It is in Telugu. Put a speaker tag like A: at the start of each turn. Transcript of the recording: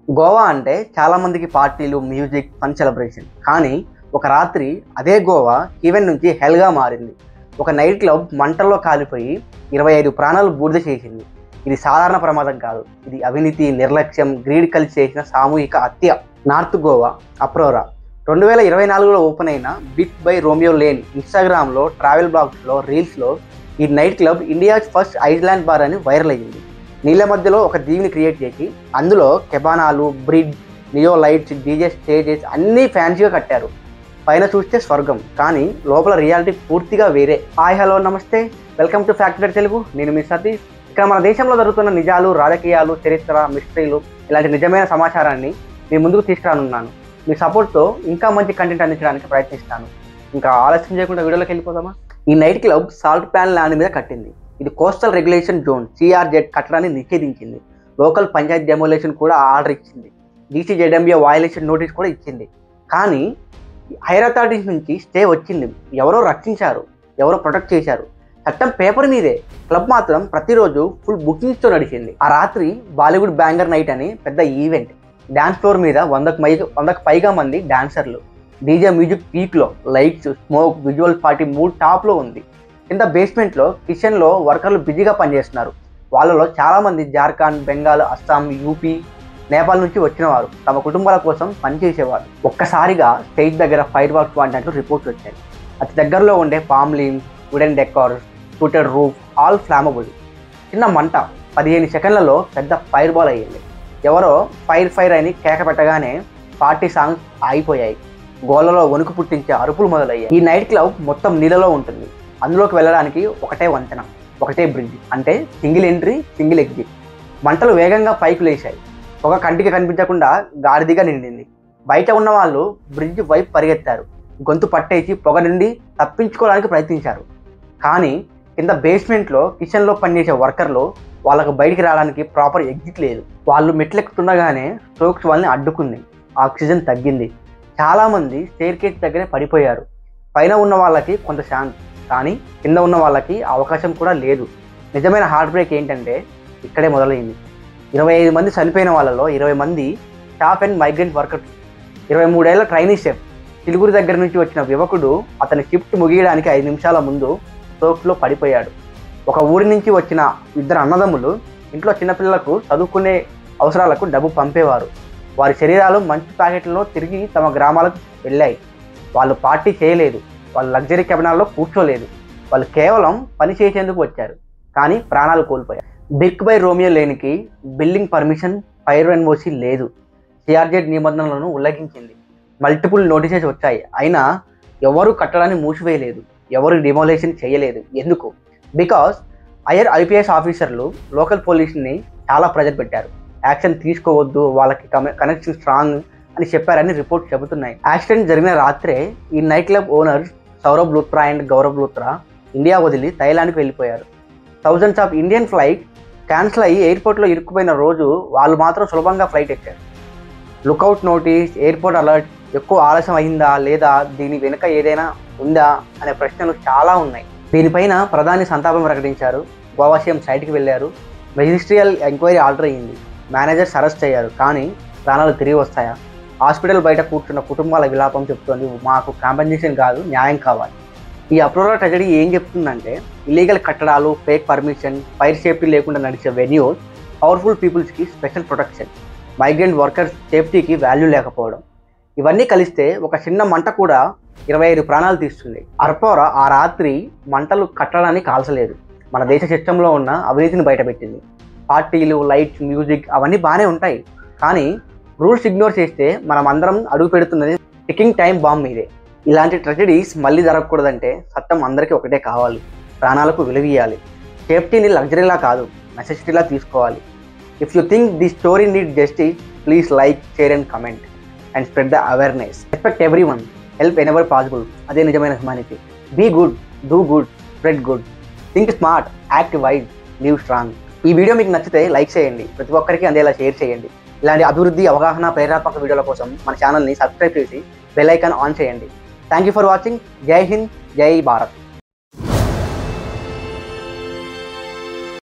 A: గోవా అంటే చాలామందికి పార్టీలు, మ్యూజిక్, ఫన్ సెలబ్రేషన్. కానీ ఒక రాత్రి అదే గోవా ఈవెంట్ నుంచి హెల్గా మారింది. ఒక నైట్ క్లబ్ మంటల్లో కాలిపోయి 25 ప్రాణాలు బూడిద చేసింది. ఇది సాధారణ ప్రమాదం కాదు, ఇది అవినీతి, నిర్లక్ష్యం, గ్రీడ్ కలిసి చేసిన సామూహిక హత్య. నార్త్ గోవా అప్రోరా 2024లో ఓపెన్ అయిన బిగ్ బై రోమియో లేన్ ఇన్స్టాగ్రామ్లో, ట్రావెల్ బ్లాగ్స్లో, రీల్స్లో ఈ night club India's first island bar అని వైరల్ అయ్యింది. నీళ్ళ మధ్యలో ఒక దీవిని క్రియేట్ చేసి అందులో కెబానాలు, bridge, neon lights, DJ stages అన్నీ ఫ్యాన్సీగా కట్టారు. పైన చూస్తే స్వర్గం, కానీ లోపల రియాలిటీ పూర్తిగా వేరే. హాయ్, హలో, నమస్తే, వెల్కమ్ టు ఫ్యాక్ట్ తెలుగు. నేను మీ సతీష్. ఇక్కడ మన దేశంలో జరుగుతున్న నిజాలు, రాజకీయాలు, చరిత్ర, మిస్టరీలు, ఇలాంటి నిజమైన సమాచారాన్ని మీ ముందుకు తీసుకురానున్నాను. మీ సపోర్ట్తో ఇంకా మంచి కంటెంట్ అందించడానికి ప్రయత్నిస్తాను. ఇంకా ఆలస్యం చేయకుండా వీడియోలోకి వెళ్ళిపోదామా? ఈ night club salt pan land మీద కట్టింది. ఇది కోస్టల్ రెగ్యులేషన్ జోన్ CRZ కట్టడాన్ని నిషేధించింది. లోకల్ పంచాయత్ డెమోలేషన్ కూడా ఆర్డర్ ఇచ్చింది. DCZMA వయలేషన్ నోటీస్ కూడా ఇచ్చింది. కానీ హైర్ అథారిటీస్ నుంచి స్టే వచ్చింది. ఎవరో రక్షించారు, ఎవరో ప్రొటెక్ట్ చేశారు. చట్టం పేపర్ మీదే, క్లబ్ మాత్రం ప్రతిరోజు ఫుల్ బుకింగ్స్తో నడిచింది. ఆ రాత్రి బాలీవుడ్ బ్యాంగర్ నైట్ అని పెద్ద ఈవెంట్. డాన్స్ ఫ్లోర్ మీద 100కు పైగా మంది డాన్సర్లు. డీజే మ్యూజిక్ పీక్లో, lights, smoke, visual party mood టాప్లో ఉంది. కింద బేస్మెంట్లో, కిచెన్లో వర్కర్లు బిజీగా పనిచేస్తున్నారు. వాళ్ళలో చాలామంది జార్ఖండ్, బెంగాల్, అస్సాం, యూపీ, నేపాల్ నుంచి వచ్చిన వారు. తమ కుటుంబాల కోసం పనిచేసేవారు. ఒక్కసారిగా స్టేజ్ దగ్గర ఫైర్ వర్క్స్ వాడినట్లు రిపోర్ట్స్ వచ్చాయి. అతి దగ్గరలో ఉండే palm leaves, wooden decor, scooted roof all flammable. చిన్న మంట 15 సెకండ్లలో పెద్ద ఫైర్ బాల్ అయ్యింది. ఎవరో ఫైర్ అని కేక పెట్టగానే పార్టీ సాంగ్స్ ఆగిపోయాయి. గోలలో వణుకు పుట్టించే అరుపులు మొదలయ్యాయి. ఈ నైట్ క్లబ్ మొత్తం నీళ్ళలో ఉంటుంది. అందులోకి వెళ్ళడానికి ఒకటే వంతెన, ఒకటే బ్రిడ్జ్, అంటే సింగిల్ ఎంట్రీ, సింగిల్ ఎగ్జిట్. మంటలు వేగంగా పైకి లేచాయి. పొగ కంటికి కనిపించకుండా గాడిదిగా నిండింది. బయట ఉన్న వాళ్ళు బ్రిడ్జ్ వైపు పరిగెత్తారు. గొంతు పట్టేసి పొగ నుండి తప్పించుకోవడానికి ప్రయత్నించారు. కానీ కింద బేస్మెంట్లో, కిచెన్లో పనిచేసే వర్కర్లు వాళ్ళకు బయటికి రావడానికి ప్రాపర్ ఎగ్జిట్ లేదు. వాళ్ళు మెట్లెక్కుతుండగానే స్ట్రోక్స్ వాళ్ళని అడ్డుకుంది. ఆక్సిజన్ తగ్గింది. చాలామంది స్టేర్ కేస్ దగ్గరే పడిపోయారు. పైన ఉన్న వాళ్ళకి కొంత ఛాన్స్, కానీ కింద ఉన్న వాళ్ళకి అవకాశం కూడా లేదు. నిజమైన హార్ట్ బ్రేక్ ఏంటంటే ఇక్కడే మొదలైంది. 25 మంది చనిపోయిన వాళ్ళలో 20 మంది స్టాఫ్ అండ్ మైగ్రెంట్ వర్కర్స్. 23 ఏళ్ల ట్రైనీ షెఫ్ చిలుగురి దగ్గర నుంచి వచ్చిన యువకుడు అతని షిఫ్ట్ ముగియడానికి 5 నిమిషాల ముందు స్ట్రోక్స్లో పడిపోయాడు. ఒక ఊరి నుంచి వచ్చిన 2 అన్నదమ్ములు ఇంట్లో చిన్నపిల్లలకు చదువుకునే అవసరాలకు డబ్బు పంపేవారు. వారి శరీరాలు మంచి ప్యాకెట్లలో తిరిగి తమ గ్రామాలకు వెళ్ళాయి. వాళ్ళు పార్టీ చేయలేదు, వాళ్ళు లగ్జరీ కెబినాల్లో కూర్చోలేదు. వాళ్ళు కేవలం పని చేసేందుకు వచ్చారు, కానీ ప్రాణాలు కోల్పోయారు. బిగ్ బై రోమియో లేన్కి బిల్డింగ్ పర్మిషన్, ఫైర్ NOC లేదు. CRZ నిబంధనలను ఉల్లంఘించింది. మల్టిపుల్ నోటీసెస్ వచ్చాయి. అయినా ఎవరు కట్టడాన్ని మూసివేయలేదు, ఎవరు డిమోలేషన్ చేయలేదు. ఎందుకు? బికాస్ హైయర్ IPS ఆఫీసర్లు లోకల్ పోలీసుని చాలా ప్రెజర్ పెట్టారు. యాక్షన్ తీసుకోవద్దు, వాళ్ళకి కనెక్షన్ స్ట్రాంగ్ అని చెప్పారని రిపోర్ట్స్ చెబుతున్నాయి. యాక్సిడెంట్ జరిగిన రాత్రే ఈ night club owners Saurabh Luthra and Gaurav Luthra India వదిలి థాయిలాండ్కి వెళ్ళిపోయారు. Thousands of Indian flight cancel అయ్యి ఎయిర్పోర్ట్లో ఇరుక్కుపోయిన రోజు వాళ్ళు మాత్రం సులభంగా ఫ్లైట్ ఎక్కారు. లుకౌట్ నోటీస్, ఎయిర్పోర్ట్ అలర్ట్, ఎక్కువ ఆలస్యం అయిందా లేదా, దీని వెనుక ఏదైనా ఉందా అనే ప్రశ్నలు చాలా ఉన్నాయి. దీనిపైన ప్రధాని సంతాపం ప్రకటించారు. గోవా సీఎం సైట్కి వెళ్ళారు. మెజిస్ట్రియల్ ఎంక్వైరీ ఆర్డర్ అయ్యింది. మేనేజర్స్ అరెస్ట్ అయ్యారు. కానీ ప్రాణాలు తిరిగి వస్తాయా? హాస్పిటల్ బయట కూర్చున్న కుటుంబాల విలాపం చెప్తోంది, మాకు కాంపెన్సేషన్ కాదు, న్యాయం కావాలి. ఈ అప్రోరా ట్రెజడీ ఏం చెప్తుందంటే, ఇల్లీగల్ కట్టడాలు, ఫేక్ పర్మిషన్, ఫైర్ సేఫ్టీ లేకుండా నడిచే వెన్యూస్, పవర్ఫుల్ పీపుల్స్కి స్పెషల్ ప్రొటెక్షన్, మైగ్రెంట్ వర్కర్స్ సేఫ్టీకి వాల్యూ లేకపోవడం, ఇవన్నీ కలిస్తే ఒక చిన్న మంట కూడా 25 ప్రాణాలు తీస్తుంది. అర్పోరా ఆ రాత్రి మంటలు కట్టడాన్ని కాల్చలేదు, మన దేశ సిస్టంలో ఉన్న అవినీతిని బయటపెట్టింది. పార్టీలు, లైట్స్, మ్యూజిక్ అవన్నీ బాగానే ఉంటాయి, కానీ రూల్స్ ఇగ్నోర్ చేస్తే మనం అందరం అడుగు పెడుతున్నది టికింగ్ టైం బాంబ్ మీదే. ఇలాంటి ట్రెజడీస్ మళ్ళీ జరగకూడదంటే చట్టం అందరికీ ఒకటే కావాలి, ప్రాణాలకు విలువియ్యాలి. సేఫ్టీని లగ్జరీలా కాదు, నెసెసిటీలా తీసుకోవాలి. If you think the story need justice, please like, share and comment and spread the awareness. Respect everyone, help whenever possible. అదే నిజమైన humanity. Be good, do good, spread good, think smart, act wise, live strong. ఈ వీడియో మీకు నచ్చితే లైక్ చేయండి, ప్రతి ఒక్కరికి అందేలా షేర్ చేయండి. ఇలాంటి అభివృద్ధి, అవగాహన, ప్రేరణాత్మక వీడియోల కోసం మన ఛానల్ని సబ్స్క్రైబ్ చేసి బెల్ ఐకాన్ ఆన్ చేయండి. Thank you for watching. జై హింద్, జై భారత్.